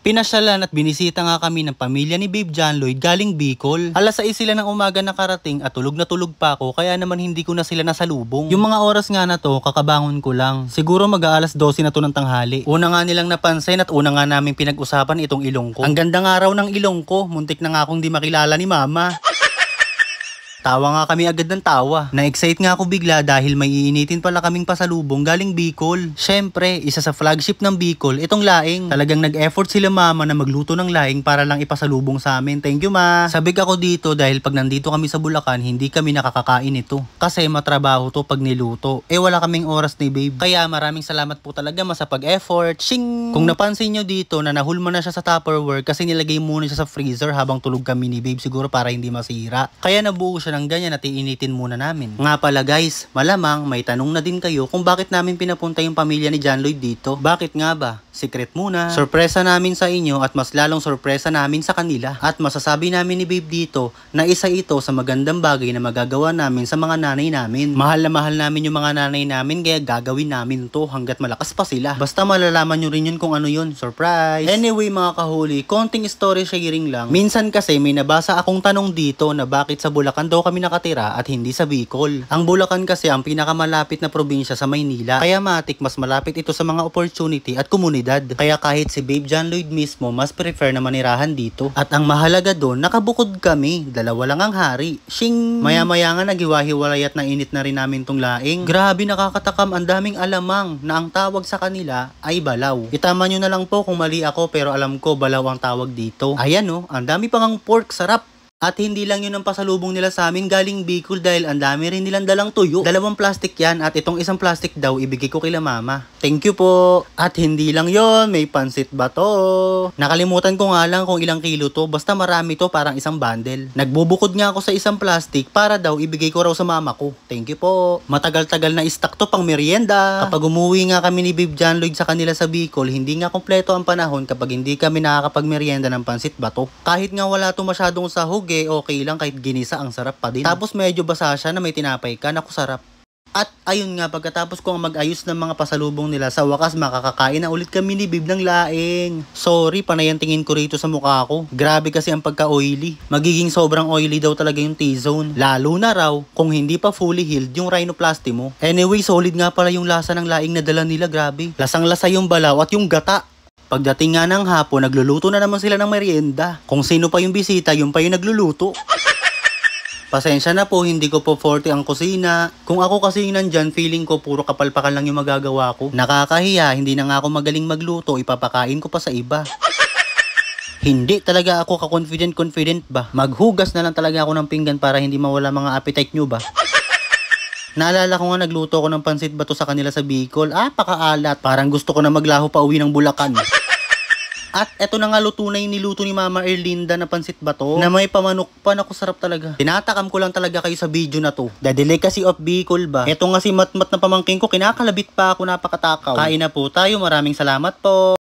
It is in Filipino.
Pinasyalan at binisita nga kami ng pamilya ni Babe John Lloyd galing Bicol. Alas 6 sila ng umaga nakarating at tulog na tulog pa ako kaya naman hindi ko na sila nasalubong. Yung mga oras nga na to, kakabangon ko lang. Siguro mag-aalas 12 na to ng tanghali. Una nga nilang napansin at una nga naming pinag-usapan itong ilong ko. Ang ganda nga raw ng ilong ko, muntik na nga akong di makilala ni mama. Tawa nga kami agad ng tawa. Na-excite nga ako bigla dahil may iinitin pala kaming pasalubong galing Bicol. Syempre, isa sa flagship ng Bicol, itong laing. Talagang nag-effort sila mama na magluto ng laing para lang ipasalubong sa amin. Thank you ma. Sabik ako dito dahil pag nandito kami sa Bulacan, hindi kami nakakakain ito. Kasi matrabaho to pag niluto. Wala kaming oras ni babe. Kaya maraming salamat po talaga ma sa pag-effort. Shing! Kung napansin nyo dito na nahulma na siya sa Tupperware kasi nilagay muna siya sa freezer habang tulog kami ni babe siguro para hindi masira. Kaya nabuo siya ng ganyan at iinitin muna namin. Nga pala guys, malamang may tanong na din kayo kung bakit namin pinapunta yung pamilya ni John Lloyd dito. Bakit nga ba? Secret muna. Sorpresa namin sa inyo at mas lalong sorpresa namin sa kanila. At masasabi namin ni babe dito na isa ito sa magandang bagay na magagawa namin sa mga nanay namin. Mahal na mahal namin yung mga nanay namin kaya gagawin namin to hanggat malakas pa sila. Basta malalaman nyo rin yun kung ano yun. Surprise! Anyway mga kahuli, konting story sharing lang. Minsan kasi may nabasa akong tanong dito na bakit sa Bulacan daw kami nakatira at hindi sa Bicol. Ang Bulacan kasi ang pinakamalapit na probinsya sa Maynila. Kaya matik mas malapit ito sa mga opportunity at komunidad. Kaya kahit si Babe John Lloyd mismo mas prefer na manirahan dito. At ang mahalaga doon, nakabukod kami. Dalawa lang ang hari. Shing! Maya-maya nga naghiwa-hiwalay at nainit na rin namin tong laing. Grabe nakakatakam, ang daming alamang na ang tawag sa kanila ay balaw. Itama nyo na lang po kung mali ako pero alam ko balaw ang tawag dito. Ayan oh, ang dami pang ang pork, sarap. At hindi lang yun ang pasalubong nila sa amin galing Bicol dahil ang dami rin nilang dalang tuyo. 2 plastic yan at itong isang plastic daw ibigay ko kila mama. Thank you po. At hindi lang yon, may pansit ba to? Nakalimutan ko nga lang kung ilang kilo to, basta marami to, parang isang bundle. Nagbubukod nga ako sa isang plastic para daw ibigay ko raw sa mama ko. Thank you po. Matagal-tagal na stock to pang merienda. Kapag umuwi nga kami ni Babe John Lloyd sa kanila sa Bicol, hindi nga kompleto ang panahon kapag hindi kami nakakapag-merienda ng pansit ba to. Kahit nga wala to masyadong sahog okay lang kahit ginisa ang sarap pa din. Tapos medyo basa siya na may tinapay ka, naku sarap. At ayun nga, pagkatapos ko mag-ayos ng mga pasalubong nila, sa wakas makakakain na ulit kami ni Babe ng laing. Sorry, panay ang tingin ko rito sa mukha ko. Grabe kasi ang pagka-oily. Magiging sobrang oily daw talaga yung T-zone. Lalo na raw kung hindi pa fully healed yung rhinoplasty mo. Anyway, solid nga pala yung lasa ng laing na dala nila, grabe. Lasang-lasa yung balaw at yung gata. Pagdating nga ng hapon, nagluluto na naman sila ng merienda. Kung sino pa yung bisita, yung pa yung nagluluto. Pasensya na po, hindi ko po 40 ang kusina. Kung ako kasi nandyan, feeling ko puro kapalpakan lang yung magagawa ko. Nakakahiya, hindi na nga ako magaling magluto, ipapakain ko pa sa iba. Hindi talaga ako ka-confident ba? Maghugas na lang talaga ako ng pinggan para hindi mawala mga appetite nyo ba? Naalala ko nga nagluto ko ng pansit bato sa kanila sa Bicol. Pakaalat. Parang gusto ko na maglaho pa uwi ng Bulacan. At eto na nga luto na yung niluto ni Mama Erlinda na pansit bato na may pamanok pa, naku sarap talaga. Tinatakam ko lang talaga kayo sa video na to. The delicacy of Bicol ba? Eto nga si matmat na pamangking ko, kinakalabit pa ako, napakatakaw. Kain na po tayo, maraming salamat po.